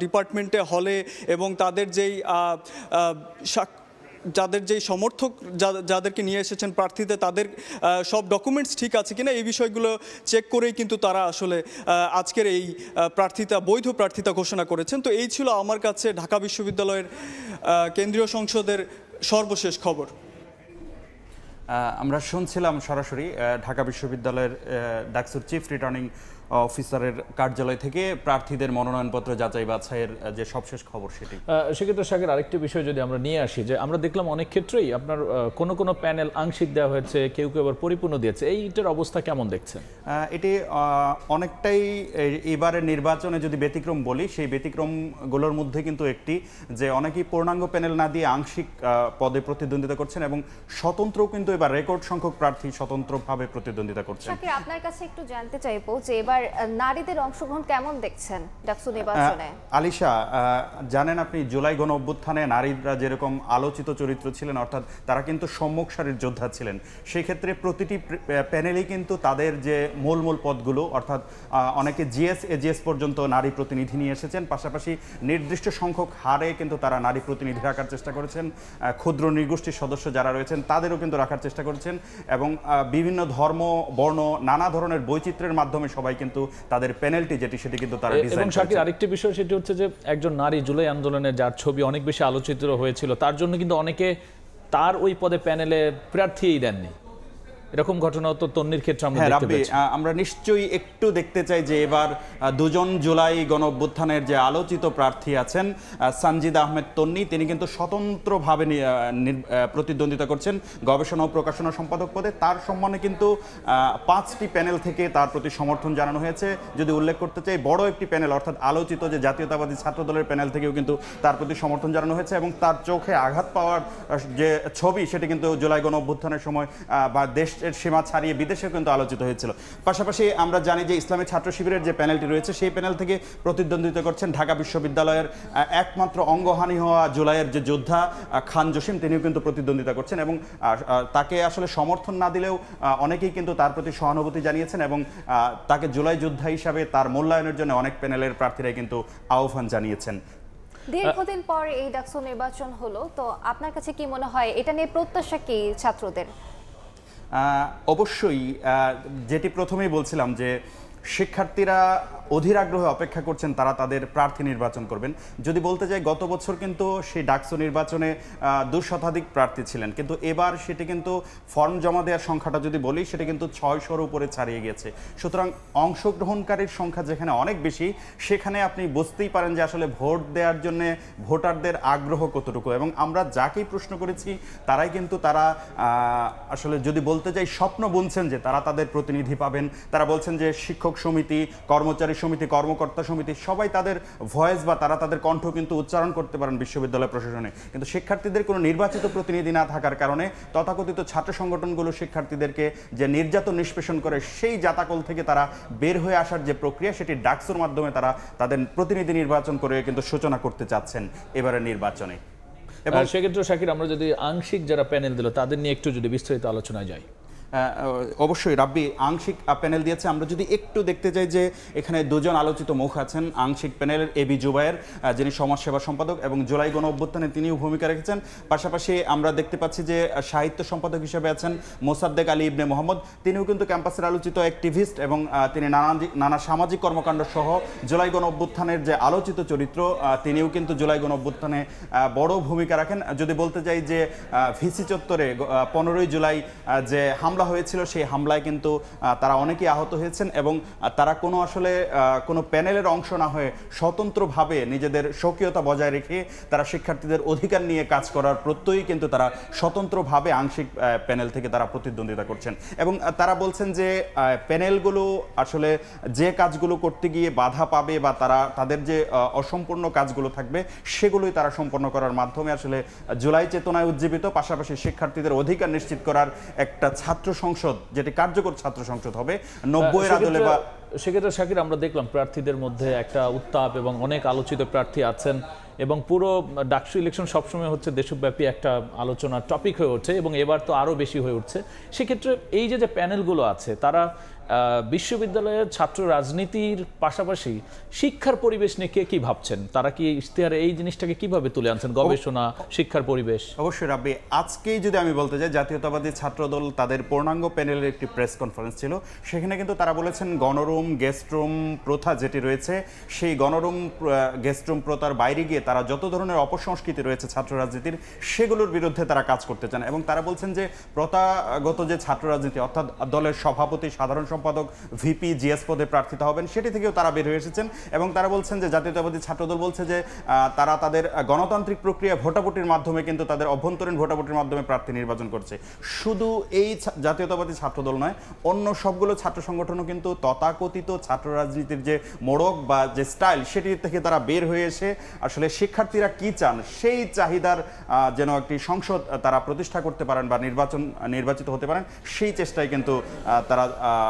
ডিপার্টমেন্টে হলে এবং তাদের যেই সমর্থক যাদেরকে নিয়ে এসেছেন প্রার্থীতে তাদের সব ডকুমেন্টস ঠিক আছে কিনা এই বিষয়গুলো চেক করেই কিন্তু তারা আসলে আজকের এই বৈধ প্রার্থিতা ঘোষণা করেছেন। তো এই ছিল আমার কাছে ঢাকা বিশ্ববিদ্যালয়ের কেন্দ্রীয় সংসদের সর্বশেষ খবর। আমরা শুনছিলাম সরাসরি ঢাকা বিশ্ববিদ্যালয়ের ডাকসুর চিফ রিটার্নিং অফিসারের কার্যালয় থেকে প্রার্থীদের মনোনয়নপত্র যাচাই বাছাইয়ের যে সবশেষ খবর সেটি। সেক্ষেত্রে শাকির আরেকটি বিষয় যদি আমরা নিয়ে আসি যে আমরা দেখলাম অনেক ক্ষেত্রেই আপনার কোনো প্যানেল আংশিক দেওয়া হয়েছে, কেউ আবার পরিপূর্ণ দিয়েছে, এইটার অবস্থা কেমন দেখছেন? এটি অনেকটাই এবারের নির্বাচনে যদি ব্যতিক্রম বলি সেই ব্যতিক্রমগুলোর মধ্যে কিন্তু একটি যে অনেকেই পূর্ণাঙ্গ প্যানেল না দিয়ে আংশিক পদে প্রতিদ্বন্দ্বিতা করছেন এবং স্বতন্ত্র কিন্তু এবার রেকর্ড সংখ্যক প্রার্থী স্বতন্ত্রভাবে প্রতিদ্বন্দ্বিতা করছেন। শাকির আপনার কাছে একটু জানতে চাইবো যে এবার নারীদের অংশগ্রহণ কেমন দেখছেন ডাকসু নির্বাচনে? আলিশা, জানেন আপনি জুলাই গণ অভ্যুত্থানে নারীরা যেরকম আলোচিত চরিত্র ছিলেন, অর্থাৎ তারা কিন্তু সম্মুখ সারির যোদ্ধা ছিলেন। সেই ক্ষেত্রে প্রতিটি প্যানেলেই কিন্তু তাদের যে মূল পদগুলো অর্থাৎ অনেকে জিএস এজিএস পর্যন্ত নারী প্রতিনিধি নিয়ে এসেছেন, পাশাপাশি নির্দিষ্ট সংখ্যক হারে কিন্তু তারা নারী প্রতিনিধি রাখার চেষ্টা করেছেন। ক্ষুদ্র নৃগোষ্ঠীর সদস্য যারা রয়েছেন তাদেরও কিন্তু রাখার চেষ্টা করেছেন এবং বিভিন্ন ধর্ম বর্ণ নানা ধরনের বৈচিত্র্যের মাধ্যমে সবাই কিন্তু তাদের প্যানেলটি সেটি কিন্তু তারা ডিজাইন করেছেন। এবং শাকির আরেকটি বিষয় সেটি হচ্ছে যে একজন নারী জুলাই আন্দোলনে যার ছবি অনেক বেশি আলোচিত হয়েছিল তার জন্য কিন্তু অনেকে তার ওই পদে প্যানেলে প্রার্থীই দেননি, এরকম ঘটনা তো তন্নির ক্ষেত্রে আমরা দেখতে পেয়েছি। আমরা নিশ্চয়ই একটু দেখতে চাই যে এবার দুজন জুলাই গণ অভ্যুত্থানের যে আলোচিত প্রার্থী আছেন সানজিদা আহমেদ তন্নি, তিনি কিন্তু স্বতন্ত্রভাবে প্রতিদ্বন্দ্বিতা করছেন গবেষণা ও প্রকাশনা সম্পাদক পদে। তার সম্মানে কিন্তু 5টি প্যানেল থেকে তার প্রতি সমর্থন জানানো হয়েছে। যদি উল্লেখ করতে চাই বড় একটি প্যানেল অর্থাৎ আলোচিত যে জাতীয়তাবাদী ছাত্র দলের প্যানেল থেকেও কিন্তু তার প্রতি সমর্থন জানানো হয়েছে এবং তার চোখে আঘাত পাওয়ার যে ছবি সেটি কিন্তু জুলাই গণ অভ্যুত্থানের সময় বা দেশ সীমা ছাড়িয়ে বিদেশে কিন্তু আলোচিত হয়েছিল। পাশাপাশি আমরা জানি যে ইসলামী ছাত্র শিবিরের যে প্যানেলটি রয়েছে সেই প্যানেল থেকে প্রতিদ্বন্দ্বিতা করছেন ঢাকা বিশ্ববিদ্যালয়ের একমাত্র অঙ্গহানি হওয়া জুলাইয়ের যে যোদ্ধা খান জসিম, তিনিও কিন্তু প্রতিদ্বন্দ্বিতা করছেন এবং তাকে আসলে সমর্থন না দিলেও অনেকেই কিন্তু তার প্রতি সহানুভূতি জানিয়েছেন এবং তাকে জুলাই যোদ্ধা হিসাবে তার মূল্যায়নের জন্য অনেক প্যানেলের প্রার্থীরাই কিন্তু আহ্বান জানিয়েছেন। দীর্ঘদিন পর এই ডাকসু নির্বাচন হলো, তো আপনার কাছে কি মনে হয় এটা নিয়ে প্রত্যাশা কি ছাত্রদের? অবশ্যই যেটি প্রথমেই বলছিলাম যে শিক্ষার্থীরা অধীর আগ্রহে অপেক্ষা করছেন তারা তাদের প্রার্থী নির্বাচন করবেন। যদি বলতে যাই গত বছর কিন্তু সেই ডাকসু নির্বাচনে 2 শতাধিক প্রার্থী ছিলেন, কিন্তু এবার সেটি কিন্তু ফর্ম জমা দেওয়ার সংখ্যাটা যদি বলি সেটা কিন্তু 600-র উপরে ছাড়িয়ে গেছে। সুতরাং অংশগ্রহণকারীর সংখ্যা যেখানে অনেক বেশি, সেখানে আপনি বুঝতেই পারেন যে আসলে ভোট দেওয়ার জন্য ভোটারদের আগ্রহ কতটুকু। এবং আমরা যাকেই প্রশ্ন করেছি তারাই কিন্তু তারা আসলে যদি বলতে যাই স্বপ্ন বুনছেন যে তারা তাদের প্রতিনিধি পাবেন। তারা বলছেন যে শিক্ষক সমিতি, কর্মচারী সমিতি, কর্মকর্তা সমিতি সবাই তাদের ভয়েস বা তারা তাদের কণ্ঠ কিন্তু উচ্চারণ করতে পারেন বিশ্ববিদ্যালয় প্রশাসনে। কিন্তু শিক্ষার্থীদের কোনো নির্বাচিত প্রতিনিধি না থাকার কারণে তথাকথিত ছাত্র সংগঠনগুলো শিক্ষার্থীদেরকে যে নির্যাতন নিষ্পেষণ করে সেই জাতাকল থেকে তারা বের হয়ে আসার যে প্রক্রিয়া, সেটি ডাকসুর মাধ্যমে তারা তাদের প্রতিনিধি নির্বাচন করে কিন্তু সূচনা করতে চাচ্ছেন এবারের নির্বাচনে। এবং সেক্ষেত্রে শাকির, আমরা যদি আংশিক যারা প্যানেল দিল তাদের নিয়ে একটু যদি বিস্তারিত আলোচনায় যাই। অবশ্যই রাব্বি আংশিক প্যানেল দিয়েছে। আমরা যদি একটু দেখতে চাই যে এখানে দুজন আলোচিত মুখ আছেন আংশিক প্যানেলের, এবি জুবায়ের যিনি সমাজসেবা সম্পাদক এবং জুলাই গণ অভ্যুত্থানে তিনিও ভূমিকা রেখেছেন। পাশাপাশি আমরা দেখতে পাচ্ছি যে সাহিত্য সম্পাদক হিসেবে আছেন মোসাদ্দেক আলী ইবনে মোহাম্মদ, তিনিও কিন্তু ক্যাম্পাসের আলোচিত অ্যাক্টিভিস্ট এবং তিনি নানা সামাজিক কর্মকাণ্ড সহ জুলাই গণ অভ্যুত্থানের যে আলোচিত চরিত্র, তিনিও কিন্তু জুলাই গণ অভ্যুত্থানে বড় ভূমিকা রাখেন। যদি বলতে যাই যে ভিসি চত্বরে 15ই জুলাই যে হামলা হয়েছিল, সেই হামলায় কিন্তু তারা অনেকেই আহত হয়েছেন এবং তারা কোনো আসলে কোনো প্যানেলের অংশ না হয়ে স্বতন্ত্রভাবে নিজেদের স্বকীয়তা বজায় রেখে তারা শিক্ষার্থীদের অধিকার নিয়ে কাজ করার প্রত্যয়ই কিন্তু তারা স্বতন্ত্রভাবে আংশিক প্যানেল থেকে তারা প্রতিদ্বন্দ্বিতা করছেন। এবং তারা বলছেন যে প্যানেলগুলো আসলে যে কাজগুলো করতে গিয়ে বাধা পাবে বা তারা তাদের যে অসম্পূর্ণ কাজগুলো থাকবে সেগুলোই তারা সম্পন্ন করার মাধ্যমে আসলে জুলাই চেতনায় উজ্জীবিত, পাশাপাশি শিক্ষার্থীদের অধিকার নিশ্চিত করার একটা ছাত্র সংসদ, যেটি কার্যকর ছাত্র সংসদ হবে 90-এর আদলে। বা সেক্ষেত্রে শাকির, আমরা দেখলাম প্রার্থীদের মধ্যে একটা উত্তাপ এবং অনেক আলোচিত প্রার্থী আছেন এবং পুরো ডাকসু ইলেকশন সবসময় হচ্ছে দেশব্যাপী একটা আলোচনার টপিক হয়ে উঠছে এবং এবার তো আরও বেশি হয়ে উঠছে। সেক্ষেত্রে এই যে প্যানেলগুলো আছে তারা বিশ্ববিদ্যালয়ের ছাত্র রাজনীতির পাশাপাশি শিক্ষার পরিবেশ নিয়ে কে কি ভাবছেন, তারা কি ইশতেহারে এই জিনিসটাকে কিভাবে তুলে আনছেন, গবেষণা, শিক্ষার পরিবেশ? অবশ্যই রাব্বি, আজকেই যদি আমি বলতে যাই জাতীয়তাবাদী ছাত্রদল তাদের পূর্ণাঙ্গ প্যানেলের একটি প্রেস কনফারেন্স ছিল, সেখানে কিন্তু তারা বলেছেন গণরুম গেস্টরুম প্রথা যেটি রয়েছে সেই গণরুম গেস্টরুম প্রথার বাইরে গিয়ে তারা যত ধরনের অপসংস্কৃতি রয়েছে ছাত্র রাজনীতির সেগুলোর বিরুদ্ধে তারা কাজ করতে চান। এবং তারা বলছেন যে প্রথাগত যে ছাত্র রাজনীতি অর্থাৎ দলের সভাপতি, সাধারণ সম্পাদক, ভিপি, জিএস পদে প্রার্থিত হবেন সেটি থেকেও তারা বের হয়ে এসেছেন। এবং তারা বলছেন যে জাতীয়তাবাদী ছাত্রদল বলছে যে তারা তাদের গণতান্ত্রিক প্রক্রিয়া ভোটাভুটির মাধ্যমে কিন্তু তাদের অভ্যন্তরীণ ভোটাভুটির মাধ্যমে প্রার্থী নির্বাচন করছে। শুধু এই জাতীয়তাবাদী ছাত্রদল নয়, অন্য সবগুলো ছাত্র সংগঠনও কিন্তু তথাকথিত ছাত্র রাজনীতির যে মোড়ক বা যে স্টাইল সেটি থেকে তারা বের হয়ে এসে আসলে শিক্ষার্থীরা কি চান সেই চাহিদার যেন একটি সংসদ তারা প্রতিষ্ঠা করতে পারেন বা নির্বাচিত হতে পারেন সেই চেষ্টায় কিন্তু তারা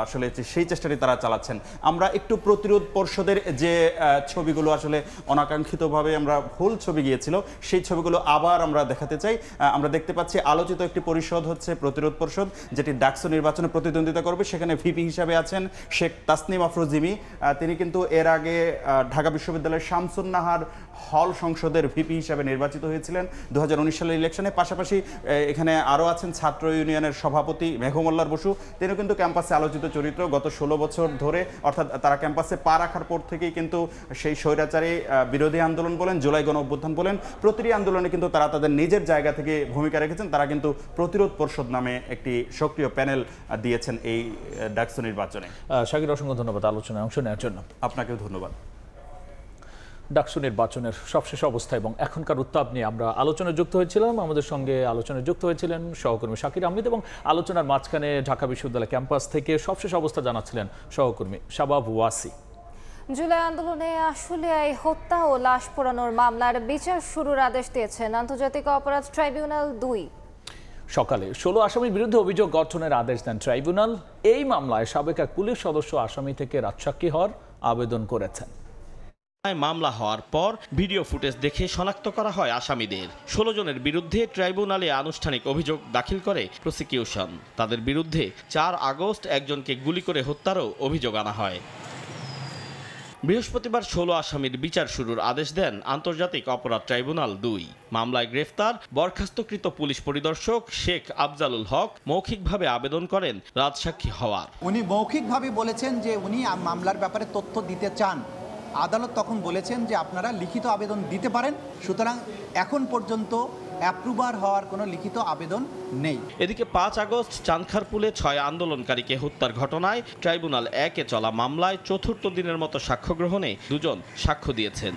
আসলে সেই চেষ্টাটি তারা চালাচ্ছেন। আমরা একটু প্রতিরোধ পর্ষদের যে ছবিগুলো আসলে অনাকাঙ্ক্ষিতভাবে আমরা ভুল ছবি গিয়েছিল সেই ছবিগুলো আবার আমরা দেখাতে চাই। আমরা দেখতে পাচ্ছি আলোচিত একটি পরিষদ হচ্ছে প্রতিরোধ পরিষদ, যেটি ডাকসু নির্বাচনে প্রতিদ্বন্দ্বিতা করবে। সেখানে ভিপি হিসাবে আছেন শেখ তাসনিম আফরোজিমি, তিনি কিন্তু এর আগে ঢাকা বিশ্ববিদ্যালয়ের শামসুন নাহার হল সংসদের ভিপি হিসাবে নির্বাচিত হয়েছিলেন 2019 সালের ইলেকশনে। পাশাপাশি এখানে আরও আছেন ছাত্র ইউনিয়নের সভাপতি মেঘমল্লার বসু, তিনিও কিন্তু ক্যাম্পাসে আলোচিত চরিত্র। গত 16 বছর ধরে অর্থাৎ তারা ক্যাম্পাসে পা রাখার পর থেকেই কিন্তু সেই স্বৈরাচারী বিরোধী আন্দোলন বলেন, জুলাই গণ অভ্যুত্থান বলেন, প্রতিটি আন্দোলনে কিন্তু তারা তাদের নিজের জায়গা থেকে ভূমিকা রেখেছেন। তারা কিন্তু প্রতিরোধ পরিষদ নামে একটি সক্রিয় প্যানেল দিয়েছেন এই ডাকসু নির্বাচনে। শাকির, অসংখ্য ধন্যবাদ আলোচনায় অংশ নেওয়ার জন্য। আপনাকেও ধন্যবাদ। ডাকসু নির্বাচনের সবশেষ অবস্থা এবং এখনকার উত্তাপ নিয়ে আমরা আলোচনায় যুক্ত হয়েছিলাম। আমাদের সঙ্গে আলোচনায় যুক্ত হয়েছিলেন সহকর্মী শাকির আহমেদ এবং আলোচনার মাঝখানে ঢাকা বিশ্ববিদ্যালয় ক্যাম্পাস থেকে সবশেষ অবস্থা জানাচ্ছিলেন সহকর্মী শাবাব ওয়াসি। জুলাই আন্দোলনে আশুলিয়ায় হত্যা ও লাশ পোড়ানোর মামলার বিচার শুরুর আদেশ দিয়েছেন আন্তর্জাতিক অপরাধ ট্রাইব্যুনাল 2। সকালে 16 আসামির বিরুদ্ধে অভিযোগ গঠনের আদেশ দেন ট্রাইব্যুনাল। এই মামলায় সাবেক এক পুলিশ সদস্য আসামি থেকে রাজসাক্ষী হওয়ার আবেদন করেছেন। মামলা হওয়ার পর ভিডিও ফুটেজ দেখে শনাক্ত করা হয় আসামিদের। 16 জনের বিরুদ্ধে ট্রাইব্যুনালে আনুষ্ঠানিক অভিযোগ দাখিল করে প্রসিকিউশন। তাদের বিরুদ্ধে 4 আগস্ট একজনকে গুলি করে হত্যারও অভিযোগ আনা হয়। বৃহস্পতিবার 16 আসামির বিচার শুরুর আদেশ দেন আন্তর্জাতিক অপরাধ ট্রাইব্যুনাল 2। মামলায় গ্রেফতার বরখাস্তকৃত পুলিশ পরিদর্শক শেখ আফজালুল হক মৌখিকভাবে আবেদন করেন রাজসাক্ষী হওয়ার। উনি মৌখিকভাবে বলেছেন যে উনি মামলার ব্যাপারে তথ্য দিতে চান। আদালত তখন বলেছেন যে আপনারা লিখিত আবেদন দিতে পারেন, সুতরাং এখন পর্যন্ত অ্যাপ্রুভার হওয়ার কোনো লিখিত আবেদন নেই। এদিকে 5 আগস্ট চানখারপুলে 6 আন্দোলনকারীকে হত্যার ঘটনায় ট্রাইব্যুনাল 1-এ চলা মামলায় চতুর্থ দিনের মতো সাক্ষ্য গ্রহণে 2 জন সাক্ষ্য দিয়েছেন।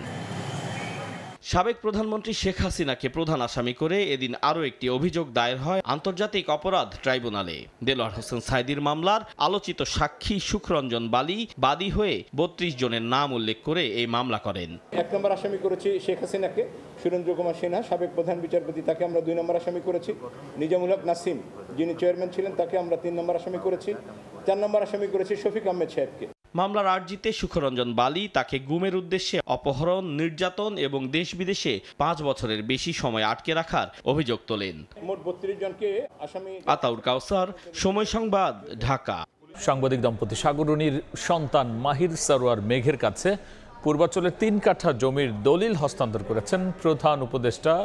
সাবেক প্রধানমন্ত্রী শেখ হাসিনাকে প্রধান আসামি করে এদিন আরও একটি অভিযোগ দায়ের হয় আন্তর্জাতিক অপরাধ ট্রাইব্যুনালে। দেলোয়ার হোসেন সাইদির মামলার আলোচিত সাক্ষী সুখরঞ্জন বালি বাদী হয়ে 32 জনের নাম উল্লেখ করে এই মামলা করেন। 1 নম্বর আসামি করেছি শেখ হাসিনাকে, সুরেন্দ্র কুমার সিনহা সাবেক প্রধান বিচারপতি, তাকে আমরা 2 নম্বর আসামি করেছি। নিজামুল হক নাসিম যিনি চেয়ারম্যান ছিলেন তাকে আমরা 3 নম্বর আসামি করেছি। 4 নম্বর আসামি করেছি শফিক আহমেদ সাহেবকে। মামলার আর্জিতে সুখরঞ্জন বালি তাকে গুমের উদ্দেশ্যে অপহরণ, নির্যাতন এবং দেশ বিদেশে 5 বছরের বেশি সময় আটকে রাখার অভিযোগ তোলেন। মোট 32 জনকে আসামি। আতাউর কাউসার, সময় সংবাদ, ঢাকা। সাংবাদিক দম্পতি সাগররুনির সন্তান মাহির সারোয়ার মেঘের কাছে পূর্বাঞ্চলের 3 কাঠা জমির দলিল হস্তান্তর করেছেন প্রধান উপদেষ্টা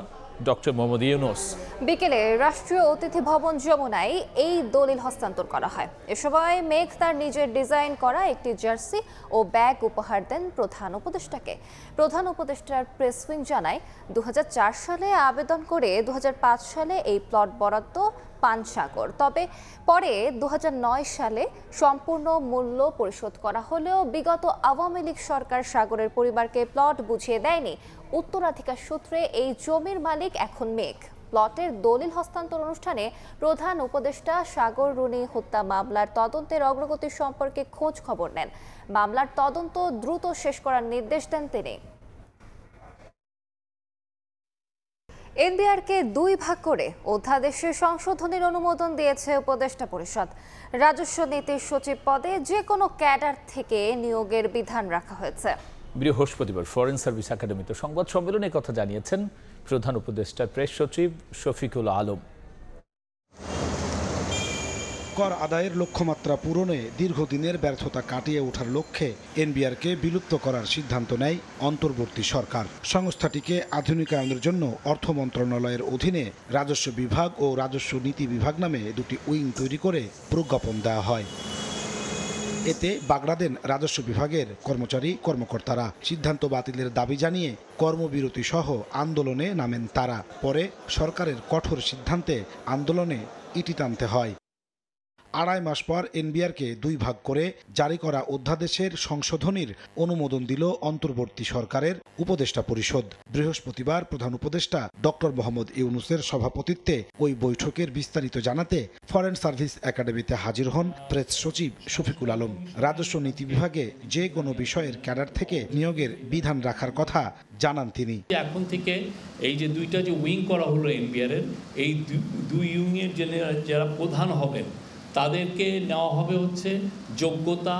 ডক্টর মোহাম্মদ ইউনূস। বিকেলে রাষ্ট্রীয় অতিথি ভবন যমুনায় এই দলিল হস্তান্তর করা হয়। এ সময় মেঘ তার নিজের ডিজাইন করা একটি জার্সি ও ব্যাগ উপহার দেন প্রধান উপদেষ্টাকে। প্রধান উপদেষ্টার প্রেস উইং জানায় 2004 সালে আবেদন করে 2005 সালে এই প্লট বরাদ্দ পান সাগর। তবে পরে 2009 সালে সম্পূর্ণ মূল্য পরিশোধ করা হলেও বিগত আওয়ামী লীগ সরকার সাগরের পরিবারকে প্লট বুঝিয়ে দেয়নি। উত্তরাধিকার সূত্রে এই জমির মালিক এখন মেঘ। প্লটের দলিল হস্তান্তর অনুষ্ঠানে প্রধান উপদেষ্টা সাগররুনি হত্যা মামলার তদন্তের অগ্রগতি সম্পর্কে খোঁজ খবর নেন। মামলার তদন্ত দ্রুত শেষ করার নির্দেশ দেন তিনি। এনবিআরকে 2 ভাগ করে অধ্যাদেশের সংশোধনের অনুমোদন দিয়েছে উপদেষ্টা পরিষদ। রাজস্ব নীতির সচিব পদে যে কোনো ক্যাডার থেকে নিয়োগের বিধান রাখা হয়েছে। বৃহস্পতিবার ফরেন সার্ভিস একাডেমিতে সংবাদ সম্মেলনে কথা জানিয়েছেন প্রধান উপদেষ্টার প্রেস সচিব শফিকুল আলম। কর আদায়ের লক্ষ্যমাত্রা পূরণে দীর্ঘদিনের ব্যর্থতা কাটিয়ে ওঠার লক্ষ্যে এনবিআরকে বিলুপ্ত করার সিদ্ধান্ত নেয় অন্তর্বর্তী সরকার। সংস্থাটিকে আধুনিকায়নের জন্য অর্থ মন্ত্রণালয়ের অধীনে রাজস্ব বিভাগ ও রাজস্ব নীতি বিভাগ নামে 2টি উইং তৈরি করে প্রজ্ঞাপন দেওয়া হয়। এতে বাগড়া দেন রাজস্ব বিভাগের কর্মচারী কর্মকর্তারা। সিদ্ধান্ত বাতিলের দাবি জানিয়ে কর্মবিরতি সহ আন্দোলনে নামেন তারা। পরে সরকারের কঠোর সিদ্ধান্তে আন্দোলনে ইতি টানতে হয়। 2.5 মাস পর এনবিআরকে 2 ভাগ করে জারি করা অধ্যাদেশের সংশোধনীর অনুমোদন দিল অন্তর্বর্তী সরকারের উপদেষ্টা পরিষদ। বৃহস্পতিবার প্রধান উপদেষ্টা ডক্টর মোহাম্মদ ইউনূসের সভাপতিত্বে ওই বৈঠকের বিস্তারিত জানাতে ফরেন সার্ভিস একাডেমিতে হাজির হন প্রেস সচিব শফিকুল আলম। রাজস্ব নীতি বিভাগে যে কোনো বিষয়ের ক্যাডার থেকে নিয়োগের বিধান রাখার কথা জানান তিনি। এখন থেকে এই যে 2টা যে উইং করা হলো এনবিআর এর, এই 2 ইউনিয়নের যারা প্রধান হবেন তাদেরকে নেওয়া হবে হচ্ছে যোগ্যতা,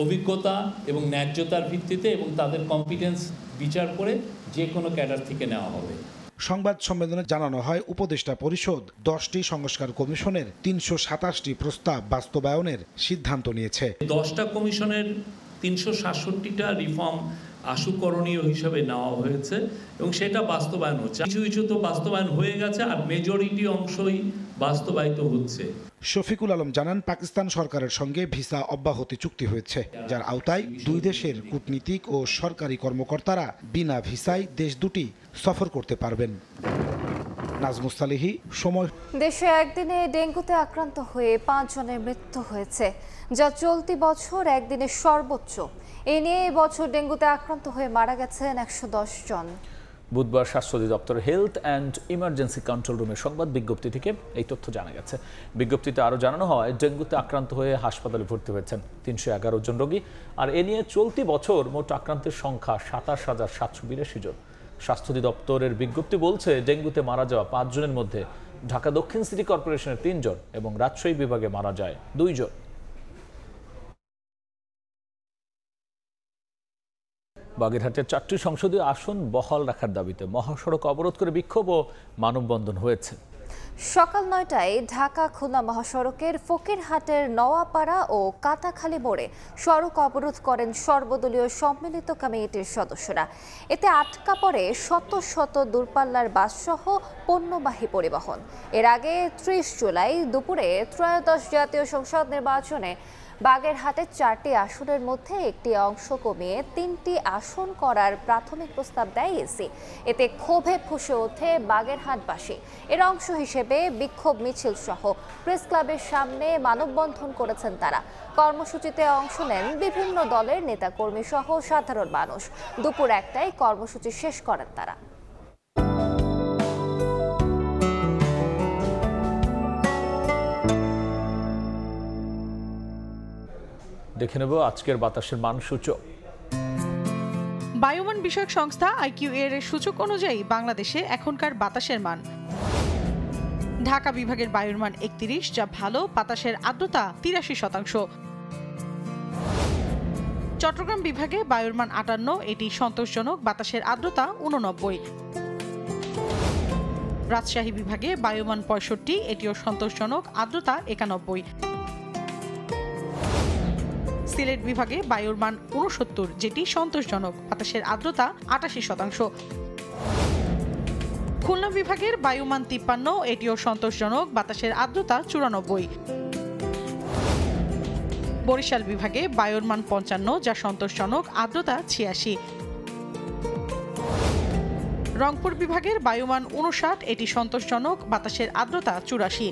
অভিজ্ঞতা এবং ন্যায্যতার ভিত্তিতে, এবং তাদের কম্পিটেন্স বিচার করে যে কোনো ক্যাডার থেকে নেওয়া হবে। সংবাদ সম্মেলনে জানানো হয় উপদেষ্টা পরিষদ 10টি সংস্কার কমিশনের 327টি প্রস্তাব বাস্তবায়নের সিদ্ধান্ত নিয়েছে। 10টা কমিশনের 367টা রিফর্ম আশুকরণীয় হিসাবে নেওয়া হয়েছে এবং সেটা বাস্তবায়ন হচ্ছে। কিছু কিছু তো বাস্তবায়ন হয়ে গেছে আর মেজরিটি অংশই বাস্তবায়িত হচ্ছে। শফিকুল আলম জানান পাকিস্তান সরকারের সঙ্গে ভিসা অব্যাহতি চুক্তি হয়েছে, যার আওতায় 2 দেশের কূটনীতিক ও সরকারি কর্মকর্তারা বিনা ভিসায় দেশ দুটি সফর করতে পারবেন। নাজমুস সালেহী, সময়। দেশে একদিনে ডেঙ্গুতে আক্রান্ত হয়ে 5 জনের মৃত্যু হয়েছে, যা চলতি বছর একদিনে সর্বোচ্চ। এ নিয়ে এবছর ডেঙ্গুতে আক্রান্ত হয়ে মারা গেছেন 110 জন। বুধবার স্বাস্থ্য অধিদপ্তর হেলথ অ্যান্ড ইমার্জেন্সি কন্ট্রোল রুমের সংবাদ বিজ্ঞপ্তি থেকে এই তথ্য জানা গেছে। বিজ্ঞপ্তিতে আরও জানানো হয় ডেঙ্গুতে আক্রান্ত হয়ে হাসপাতালে ভর্তি হয়েছেন 311 জন রোগী। আর এ নিয়ে চলতি বছর মোট আক্রান্তের সংখ্যা 27,782 জন। স্বাস্থ্য অধিদপ্তরের বিজ্ঞপ্তি বলছে ডেঙ্গুতে মারা যাওয়া 5 জনের মধ্যে ঢাকা দক্ষিণ সিটি কর্পোরেশনের 3 জন এবং রাজশাহী বিভাগে মারা যায় 2 জন। বাগেরহাটের 4টি সংসদীয় আসন বহাল রাখার দাবিতে মহাসড়ক অবরোধ করে বিক্ষোভ ও মানববন্ধন হয়েছে। সকাল ৯টায় ঢাকা খুলনা মহাসড়কের ফকিরহাটের নওয়াপাড়া ও কাটাখালী মোড়ে সড়ক অবরোধ করেন সর্বদলীয় সম্মিলিত কমিটির সদস্যরা। এতে আটকা পড়ে শত শত দূরপাল্লার বাসসহ পণ্যবাহী পরিবহন। এর আগে ৩০ জুলাই দুপুরে ত্রয়োদশ জাতীয় সংসদ নির্বাচনে বাগেরহাটে 4টি আসনের মধ্যে একটি অংশ কমিয়ে 3টি আসন করার প্রাথমিক প্রস্তাব দেয় ইসি। এতে ক্ষোভে ফুঁসে ওঠে বাগেরহাটবাসী। এর অংশ হিসেবে বিক্ষোভ মিছিল সহ প্রেস ক্লাবের সামনে মানববন্ধন করেছেন তারা। কর্মসূচিতে অংশ নেন বিভিন্ন দলের নেতাকর্মী সহ সাধারণ মানুষ। দুপুর 1টায় কর্মসূচি শেষ করেন তারা। দেখে নেব আজকের বাতাসের মান সূচক। বায়ুমান বিষয়ক সংস্থা IQ এর সূচক অনুযায়ী বাংলাদেশে এখনকার বাতাসের মান: ঢাকা বিভাগের বায়ুর মান 31, যা ভালো, বাতাসের আর্দ্রতা 83%। চট্টগ্রাম বিভাগে বায়ুর মান 58, এটি সন্তোষজনক, বাতাসের আর্দ্রতা 89। রাজশাহী বিভাগে বায়ুমান 65, এটিও সন্তোষজনক, আর্দ্রতা 91। সিলেট বিভাগে বায়ুর মান 69, যেটি সন্তোষজনক, বাতাসের আর্দ্রতা 88%। খুলনা বিভাগের বায়ুমান 53, এটিও সন্তোষজনক, বাতাসের আর্দ্রতা 94। বরিশাল বিভাগে বায়ুর মান 55, যা সন্তোষজনক, আর্দ্রতা 86। রংপুর বিভাগের বায়ুমান 59, এটি সন্তোষজনক, বাতাসের আর্দ্রতা 84।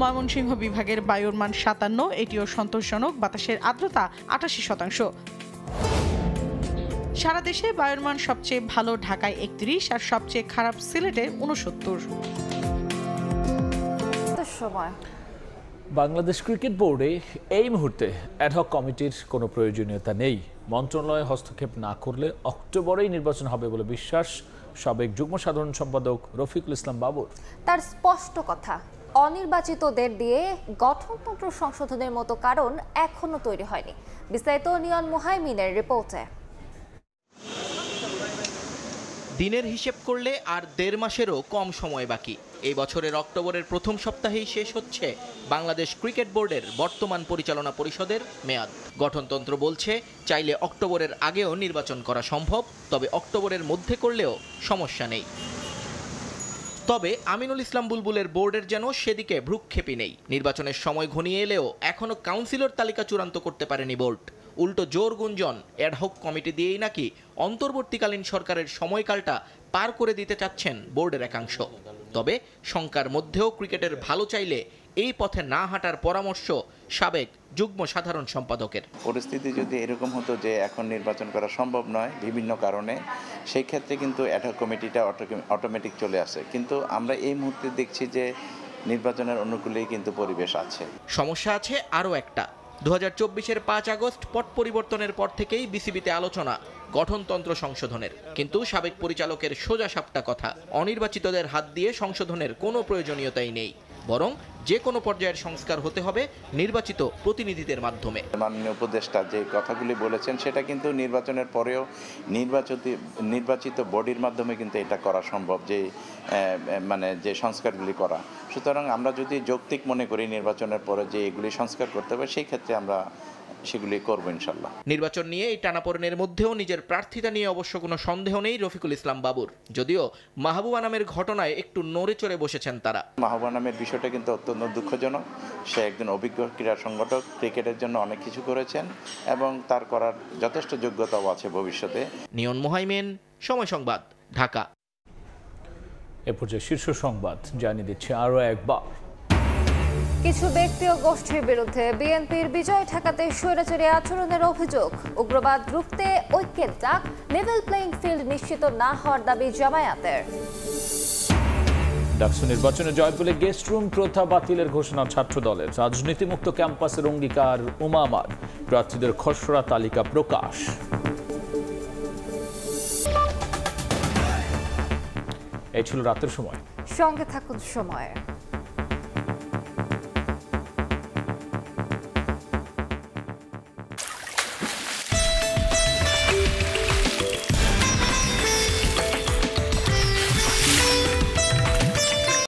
ময়মনসিংহ বিভাগের বায়ুর মান 57, এটিও সন্তোষজনক, বাতাসের আর্দ্রতা 88%। সারা দেশে বায়ুর মান সবচেয়ে ভালো ঢাকায় 31 আর সবচেয়ে খারাপ সিলেটে 69। বাংলাদেশ ক্রিকেট বোর্ডে এই মুহূর্তে অ্যাডহক কমিটির কোনো প্রয়োজনীয়তা নেই। মন্ত্রণালয়ে হস্তক্ষেপ না করলে অক্টোবরেই নির্বাচন হবে বলে বিশ্বাস সাবেক যুগ্ম সাধারণ সম্পাদক রফিকুল ইসলাম বাবুর। তার স্পষ্ট কথা, অনির্বাচিতদের দিয়ে গঠনতন্ত্র সংশোধনের মতো কারণ এখনো তৈরি হয়নি। বিস্তারিত নিয়ন মুহাইমিনের রিপোর্টে। দিনের হিসেব করলে আর 1.5 মাসেরও কম সময় বাকি। এই বছরের অক্টোবরের প্রথম সপ্তাহেই শেষ হচ্ছে বাংলাদেশ ক্রিকেট বোর্ডের বর্তমান পরিচালনা পরিষদের মেয়াদ। গঠনতন্ত্র বলছে চাইলে অক্টোবরের আগেও নির্বাচন করা সম্ভব, তবে অক্টোবরের মধ্যে করলেও সমস্যা নেই। তবে আমিনুল ইসলাম বুলবুলের বোর্ডের যেন সেদিকে ভ্রুক্ষেপই নেই। নির্বাচনের সময় ঘনিয়ে এলেও এখনও কাউন্সিলর তালিকা চূড়ান্ত করতে পারেনি বোর্ড। উল্টো জোর গুঞ্জন অ্যাডহক কমিটি দিয়েই নাকি অন্তর্বর্তীকালীন সরকারের সময়কালটা পার করে দিতে চাচ্ছেন বোর্ডের একাংশ। তবে শঙ্কার মধ্যেও ক্রিকেটের ভালো চাইলে এই পথে না হাঁটার পরামর্শ সাবেক যুগ্ম সাধারণ সম্পাদকের। পরিস্থিতি যদি এরকম হতো যে এখন নির্বাচন করা সম্ভব নয় বিভিন্ন কারণে, সেই ক্ষেত্রে কিন্তু অ্যাডহক কমিটিটা অটোমেটিক চলে আসে। কিন্তু আমরা এই মুহূর্তে দেখছি যে নির্বাচনের অনুকূলেই কিন্তু পরিবেশ আছে। সমস্যা আছে আরও একটা। 2024-এর 5 আগস্ট পট পরিবর্তনের পর থেকেই বিসিবিতে আলোচনা গঠনতন্ত্র সংশোধনের, কিন্তু সাবেক পরিচালকের সোজা সাপটা কথা, অনির্বাচিতদের হাত দিয়ে সংশোধনের কোনো প্রয়োজনীয়তাই নেই, বরং যে কোনো পর্যায়ের সংস্কার হতে হবে নির্বাচিত প্রতিনিধিদের মাধ্যমে। মাননীয় উপদেষ্টা যে কথাগুলি বলেছেন সেটা কিন্তু নির্বাচনের পরেও নির্বাচিত বডির মাধ্যমে কিন্তু এটা করা সম্ভব, যে যে সংস্কারগুলি করা। সুতরাং আমরা যদি যৌক্তিক মনে করি নির্বাচনের পরে যে এগুলি সংস্কার করতে হবে, সেই ক্ষেত্রে আমরা সেগুলি করবো ইনশাল্লাহ। নির্বাচন নিয়ে এই টানাপোড়েনের মধ্যেও নিজের প্রার্থিতা নিয়ে অবশ্য কোনো সন্দেহ নেই রফিকুল ইসলাম বাবুর, যদিও মাহবুব আনামের ঘটনায় একটু নড়ে চড়ে বসেছেন তারা। মাহবুব আনামের বিষয়টা কিন্তু অত্যন্ত দুঃখজনক। সে একজন অভিজ্ঞ ক্রীড়া সংগঠক, ক্রিকেটের জন্য অনেক কিছু করেছেন এবং তার করার যথেষ্ট যোগ্যতাও আছে ভবিষ্যতে। নিয়ন মুহাইমিন, সময় সংবাদ, ঢাকা। এ পর্যায়ে শীর্ষ সংবাদ জানিয়ে দিচ্ছে আরও একবার। কিছু ব্যক্তি ও গোষ্ঠীর বিরুদ্ধে বিএনপির বিজয় ঠেকাতে স্বৈরাচারী আচরণের অভিযোগ। উগ্রবাদ রুখতে ঐক্যের ডাক, লেভেল প্লেইং ফিল্ড নিশ্চিত না হওয়ার দাবি জামায়াতের। ডাকসু নির্বাচনে জয় পেলে গেস্ট রুম প্রথা বাতিলের ঘোষণা ছাত্র দলের। রাজনীতিমুক্ত ক্যাম্পাসের অঙ্গীকার উমামার। প্রার্থীদের খসড়া তালিকা প্রকাশ। এই ছিল রাতের সময়। সঙ্গে থাকুন সময়।